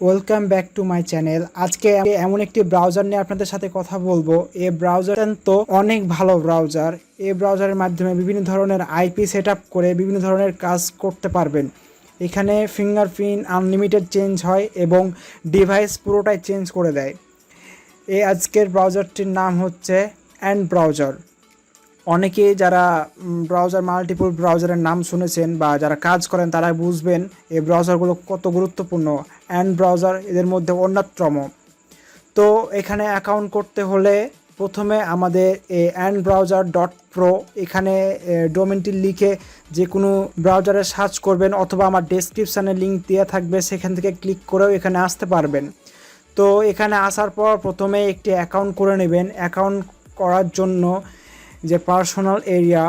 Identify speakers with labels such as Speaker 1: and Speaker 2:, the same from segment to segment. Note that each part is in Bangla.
Speaker 1: Welcome back to my channel. আজকে আমি এমন একটি ব্রাউজার নিয়ে আপনাদের সাথে কথা বলবো। এই ব্রাউজার তো অনেক ভালো ব্রাউজার। এই ব্রাউজারের মাধ্যমে বিভিন্ন ধরনের আইপি সেট আপ করে বিভিন্ন ধরনের কাজ করতে পারবেন। এখানে ফিঙ্গারপ্রিন্ট আনলিমিটেড চেঞ্জ হয় এবং ডিভাইস পুরোটাই চেঞ্জ করে দেয়। এই আজকের ব্রাউজারটির নাম হচ্ছে অ্যান্ড ব্রাউজার। অনেকেই যারা ব্রাউজার মাল্টিপল ব্রাউজারের নাম শুনেছেন বা যারা কাজ করেন তারা বুঝবেন এই ব্রাউজারগুলো কত গুরুত্বপূর্ণ। অ্যান্ড ব্রাউজার এদের মধ্যে অন্যতম। তো এখানে অ্যাকাউন্ট করতে হলে প্রথমে আমাদের এই অ্যান্ড ব্রাউজার ডট প্রো এখানে ডোমেনটি লিখে যে কোনো ব্রাউজারে সার্চ করবেন, অথবা আমার ডেসক্রিপশানে লিঙ্ক দেওয়া থাকবে, সেখান থেকে ক্লিক করেও এখানে আসতে পারবেন। তো এখানে আসার পর প্রথমে একটি অ্যাকাউন্ট করে নেবেন। অ্যাকাউন্ট করার জন্য যে পার্সোনাল এরিয়া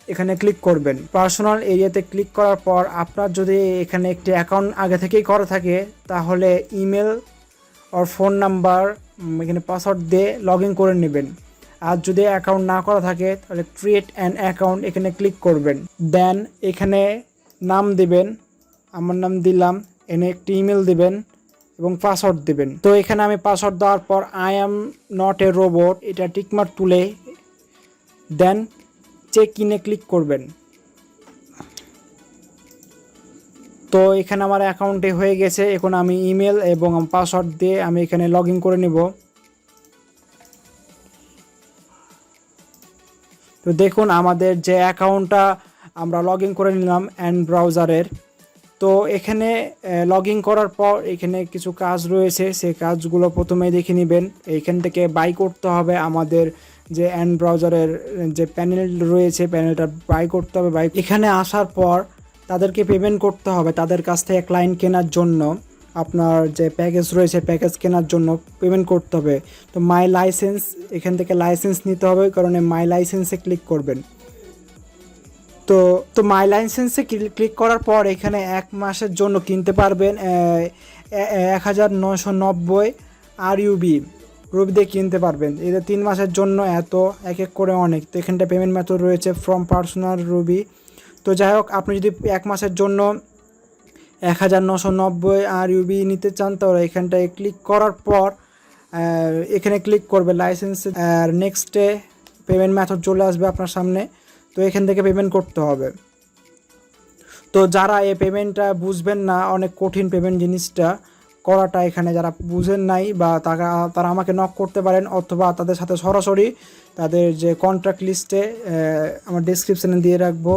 Speaker 1: এখানে ক্লিক করবেন। পার্সোনাল এরিয়াতে ক্লিক করার পর আপনার যদি এখানে একটি অ্যাকাউন্ট আগে থেকেই করা থাকে তাহলে ইমেল আর ফোন নাম্বার এখানে পাসওয়ার্ড দিয়ে লগ ইন করে নেবেন। আর যদি অ্যাকাউন্ট না করা থাকে তাহলে ক্রিয়েট অ্যান অ্যাকাউন্ট এখানে ক্লিক করবেন। দেন এখানে নাম দিবেন, আমার নাম দিলাম, এনে একটি ইমেল দিবেন এবং পাসওয়ার্ড দিবেন। তো এখানে আমি পাসওয়ার্ড দেওয়ার পর I am not a robot এটা টিকমার্ক তুলে দেন চেক ইনে ক্লিক করবেন। তো এখানে আমার অ্যাকাউন্টে হয়ে গেছে। এখন আমি ইমেল এবং পাসওয়ার্ড দিয়ে আমি এখানে লগ ইন করে নেব। তো দেখুন আমাদের যে অ্যাকাউন্টটা আমরা লগ ইন করে নিলাম অ্যান্ড ব্রাউজারের। তো এখানে লগ ইন করার পর এখানে কিছু কাজ রয়েছে, সেই কাজগুলো প্রথমে দেখে নেবেন। এইখান থেকে বাই করতে হবে আমাদের যে অ্যান্ড ব্রাউজারের যে প্যানেল রয়েছে, প্যানেলটা বাই করতে হবে। বাই এখানে আসার পর তাদেরকে পেমেন্ট করতে হবে, তাদের কাছ থেকে ক্লায়েন্ট কেনার জন্য আপনার যে প্যাকেজ রয়েছে প্যাকেজ কেনার জন্য পেমেন্ট করতে হবে। তো মাই লাইসেন্স এখান থেকে লাইসেন্স নিতে হবে, কারণ মাই লাইসেন্সে ক্লিক করবেন। তো মাই লাইসেন্সে ক্লিক করার পর এখানে 1 মাসের জন্য কিনতে পারবেন 1990 RUB দিয়ে কিনতে পারবেন। এটা 3 মাসের জন্য এত এক এক করে অনেক। তো এখানটা পেমেন্ট মেথড রয়েছে ফ্রম পার্সোনাল রুবি। তো যাই হোক, আপনি যদি 1 মাসের জন্য 1990 RUB নিতে চান তাহলে এখানটায় ক্লিক করার পর এখানে ক্লিক করবে লাইসেন্স, আর নেক্সটে পেমেন্ট মেথড চলে আসবে আপনার সামনে। তো এখান থেকে পেমেন্ট করতে হবে। তো যারা এই পেমেন্টটা বুঝবেন না, অনেক কঠিন পেমেন্ট জিনিসটা করাটা, এখানে যারা বুঝেন নাই বা তারা আমাকে নক করতে পারেন, অথবা তাদের সাথে সরাসরি তাদের যে কন্ট্যাক্ট লিস্টে আমার ডেসক্রিপশানে দিয়ে রাখবো,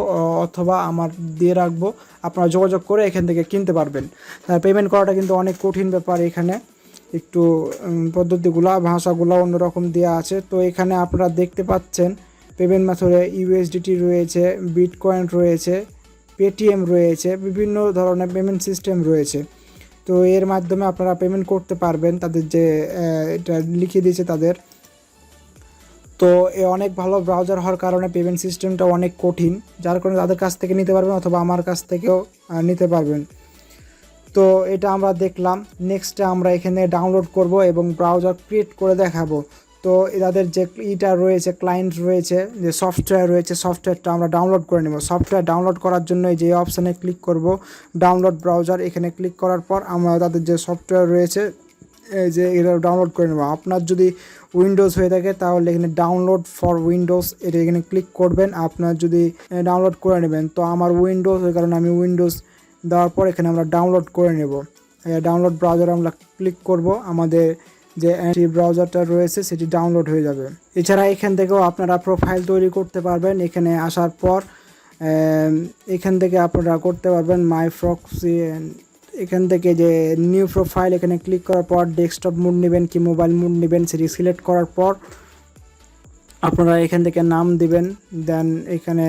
Speaker 1: অথবা আমার দিয়ে রাখবো, আপনারা যোগাযোগ করে এখান থেকে কিনতে পারবেন। পেমেন্ট করাটা কিন্তু অনেক কঠিন ব্যাপার। এখানে একটু পদ্ধতিগুলো ভাষাগুলো অন্যরকম দেওয়া আছে। তো এখানে আপনারা দেখতে পাচ্ছেন পেমেন্ট মেথডে ইউএসডিটি রয়েছে, বিটকয়েন রয়েছে, পেটিএম রয়েছে, বিভিন্ন ধরনের পেমেন্ট সিস্টেম রয়েছে। তো এর মাধ্যমে আপনারা পেমেন্ট করতে পারবেন তাদের যে এটা লিখে দিয়েছে তাদের। তো অনেক ভালো ব্রাউজার হওয়ার কারণে পেমেন্ট সিস্টেমটা অনেক কঠিন, যার কারণে তাদের কাছ থেকে নিতে পারবেন, অথবা আমার কাছ থেকেও নিতে পারবেন। তো এটা আমরা দেখলাম। নেক্সটে আমরা এখানে ডাউনলোড করব এবং ব্রাউজার ক্রিয়েট করে দেখাবো। তো এদের যে ইটা রয়েছে, ক্লায়েন্ট রয়েছে, যে সফটওয়্যার রয়েছে, সফটওয়্যারটা আমরা ডাউনলোড করে নেব। সফটওয়্যার ডাউনলোড করার জন্য যে অপশানে ক্লিক করব ডাউনলোড ব্রাউজার, এখানে ক্লিক করার পর আমরা তাদের যে সফটওয়্যার রয়েছে যে এটা ডাউনলোড করে নেব। আপনার যদি উইন্ডোজ হয়ে থাকে তাহলে এখানে ডাউনলোড ফর উইন্ডোজ এটা এখানে ক্লিক করবেন। আপনার যদি ডাউনলোড করে নেবেন, তো আমার উইন্ডোজ ওই কারণে আমি উইন্ডোজ দেওয়ার পর এখানে আমরা ডাউনলোড করে নেব। ডাউনলোড ব্রাউজার আমরা ক্লিক করব, আমাদের যে অ্যান্টি ব্রাউজারটা রয়েছে সেটি ডাউনলোড হয়ে যাবে। এছাড়া এখান থেকেও আপনারা প্রোফাইল তৈরি করতে পারবেন। এখানে আসার পর এখান থেকে আপনারা করতে পারবেন মাই প্রক্সি। এখান থেকে যে নিউ প্রোফাইল এখানে ক্লিক করার পর ডেস্কটপ মোড নেবেন কি মোবাইল মোড নেবেন সেটি সিলেক্ট করার পর আপনারা এখান থেকে নাম দিবেন। দেন এখানে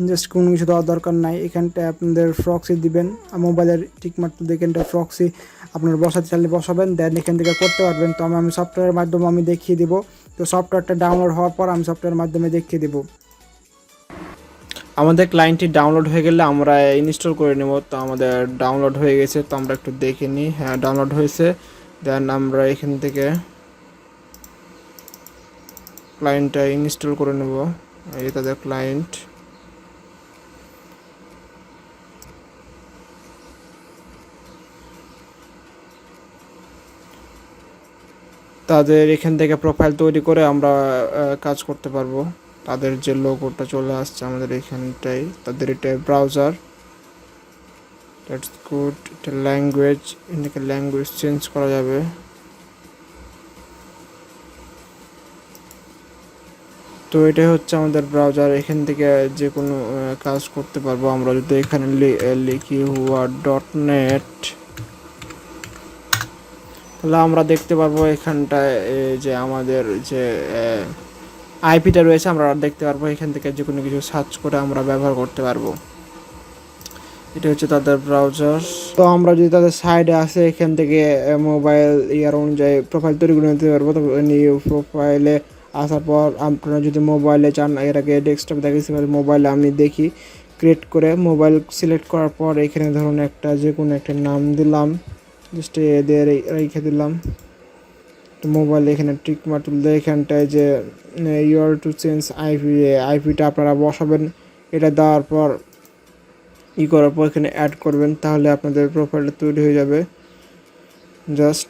Speaker 1: জাস্ট কোনো কিছু দেওয়ার দরকার নাই, এখানটায় আপনাদের প্রক্সি দিবেন। মোবাইলের টিকমার্ক এখানটা প্রক্সি আপনার বসাতে চাইলে বসাবেন, দেন এখান থেকে করতে পারবেন। তো আমি সফটওয়্যারের মাধ্যমে আমি দেখিয়ে দিব। তো সফটওয়্যারটা ডাউনলোড হওয়ার পর আমি সফটওয়্যারের মাধ্যমে দেখিয়ে দেব। আমাদের ক্লায়েন্টটি ডাউনলোড হয়ে গেলে আমরা ইনস্টল করে নেব। তো আমাদের ডাউনলোড হয়ে গেছে, তো আমরা একটু দেখে নিই। হ্যাঁ, ডাউনলোড হয়েছে। দেন আমরা এখান থেকে ক্লায়েন্টটা ইনস্টল করে নেব। এই তাদের ক্লায়েন্ট। তাদের এখান থেকে প্রোফাইল তৈরি করে আমরা কাজ করতে পারবো। তাদের যে লোগোটা চলে আসছে আমাদের এখানটায়, তাদের এটা ব্রাউজার, দ্যাটস গুড। এটা ল্যাঙ্গুয়েজ, এখানে ল্যাঙ্গুয়েজ চেঞ্জ করা যাবে। তো এটাই হচ্ছে আমাদের ব্রাউজার, এখান থেকে যে কোনো কাজ করতে পারবো আমরা। যদি এখানে লিখি হুয়া.net, তাহলে আমরা দেখতে পারবো এখানটায় যে আমাদের যে আইপিটা রয়েছে আমরা দেখতে পারবো। এখান থেকে যে কোনো কিছু সার্চ করে আমরা ব্যবহার করতে পারবো। এটা হচ্ছে তাদের ব্রাউজার। তো আমরা যদি তাদের সাইডে আসে এখান থেকে মোবাইল ইয়ার অনুযায়ী প্রোফাইল তৈরি করে নিতে পারবো। তবে নিউ প্রোফাইলে আসার পর আপনারা যদি মোবাইলে চান, এর আগে ডেস্কটপ দেখেছি, মোবাইলে আমি দেখি ক্রিয়েট করে মোবাইল সিলেক্ট করার পর এখানে ধরুন একটা যে কোনো একটা নাম দিলাম, জাস্ট এদের রেখে দিলাম। তো মোবাইল এখানে টিক মার্ক তুললে এখানটায় যে ইউর টু চেঞ্জ আইপিটা আপনারা বসাবেন। এটা দেওয়ার পর করার পর এখানে অ্যাড করবেন, তাহলে আপনাদের প্রোফাইলটা তৈরি হয়ে যাবে। জাস্ট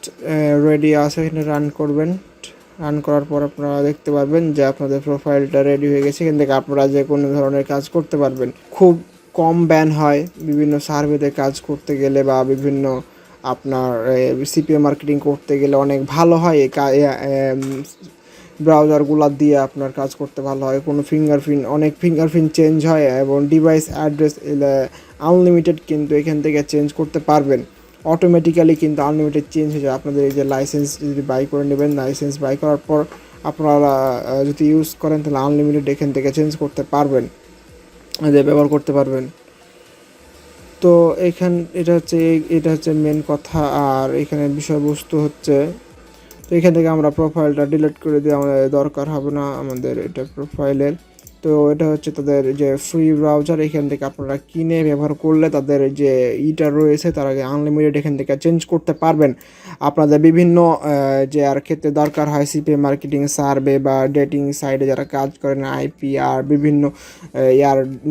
Speaker 1: রেডি আছে, এখানে রান করবেন। রান করার পর আপনারা দেখতে পারবেন যে আপনাদের প্রোফাইলটা রেডি হয়ে গেছে। এখান থেকে আপনারা যে কোনো ধরনের কাজ করতে পারবেন। খুব কম ব্যান হয় বিভিন্ন সার্ভেতে কাজ করতে গেলে, বা বিভিন্ন আপনার সিপিএ মার্কেটিং করতে গেলে অনেক ভালো হয়। ব্রাউজারগুলো দিয়ে আপনার কাজ করতে ভালো হয়। কোনো অনেক ফিঙ্গারপ্রিন্ট চেঞ্জ হয়, এবং ডিভাইস অ্যাড্রেস আনলিমিটেড কিন্তু এখান থেকে চেঞ্জ করতে পারবেন অটোমেটিক্যালি, কিন্তু আনলিমিটেড চেঞ্জ হয়ে যায়। আপনাদের এই যে লাইসেন্স যদি বাই করে নেবেন, লাইসেন্স বাই করার পর আপনারা যদি ইউজ করেন তাহলে আনলিমিটেড এখান থেকে চেঞ্জ করতে পারবেন, ব্যবহার করতে পারবেন। তো এটা হচ্ছে মেন কথা। আর এখানে বিষয়বস্তু হচ্ছে, তো এখান থেকে আমরা প্রোফাইলটা ডিলিট করে দিয়ে আমাদের দরকার হবে না আমাদের এটা প্রোফাইলের। তো এটা হচ্ছে তাদের যে ফ্রি ব্রাউজার, এখান থেকে আপনারা কিনে ব্যবহার করলে তাদের যে রয়েছে তার আগে আনলিমিটেড এখান থেকে চেঞ্জ করতে পারবেন। আপনাদের বিভিন্ন যে আর ক্ষেত্রে দরকার হয়, সিপিএ মার্কেটিং, সার্ভে বা ডেটিং সাইটে যারা কাজ করেন, আইপি আর বিভিন্ন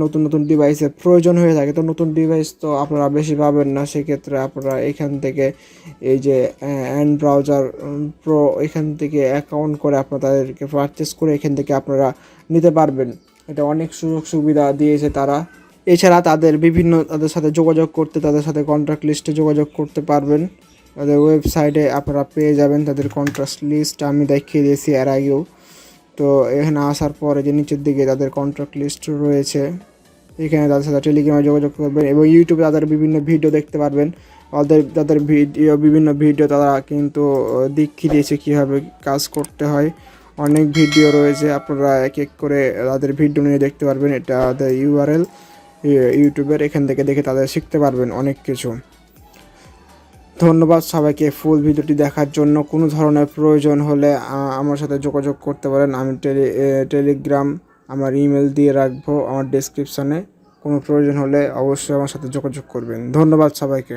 Speaker 1: নতুন নতুন ডিভাইসের প্রয়োজন হয়ে থাকে। তো নতুন ডিভাইস তো আপনারা বেশি পাবেন না, সেক্ষেত্রে আপনারা এখান থেকে এই যে ব্রাউজার প্রো, এখান থেকে অ্যাকাউন্ট করে আপনাদেরকে পারচেস করে এখান থেকে আপনারা নিতে পারবেন। এটা অনেক সুযোগ সুবিধা দিয়েছে তারা। এছাড়া তাদের সাথে যোগাযোগ করতে, তাদের সাথে কন্ট্রাক্ট লিস্টে যোগাযোগ করতে পারবেন। তাদের ওয়েবসাইটে আপনারা পেয়ে যাবেন তাদের কন্ট্রাক্ট লিস্ট, আমি দেখিয়ে দিয়েছি এর আগেও। তো এখানে আসার পরে যে নিচের দিকে তাদের কন্ট্রাক্ট লিস্ট রয়েছে, এখানে তাদের সাথে টেলিগ্রামে যোগাযোগ করবেন, এবং ইউটিউবে তাদের বিভিন্ন ভিডিও দেখতে পারবেন। তাদের বিভিন্ন ভিডিও তারা কিন্তু দেখিয়ে দিয়েছে কীভাবে কাজ করতে হয়। অনেক ভিডিও রয়েছে, আপনারা এক এক করে তাদের ভিডিও নিয়ে দেখতে পারবেন। এটা তাদের ইউআরএল ইউটিউবের, এখান থেকে দেখে তাদের শিখতে পারবেন অনেক কিছু। ধন্যবাদ সবাইকে ফুল ভিডিওটি দেখার জন্য। কোনো ধরনের প্রয়োজন হলে আমার সাথে যোগাযোগ করতে পারেন। আমি টেলিগ্রাম আমার ইমেল দিয়ে রাখবো আমার ডেসক্রিপশানে। কোনো প্রয়োজন হলে অবশ্যই আমার সাথে যোগাযোগ করবেন। ধন্যবাদ সবাইকে।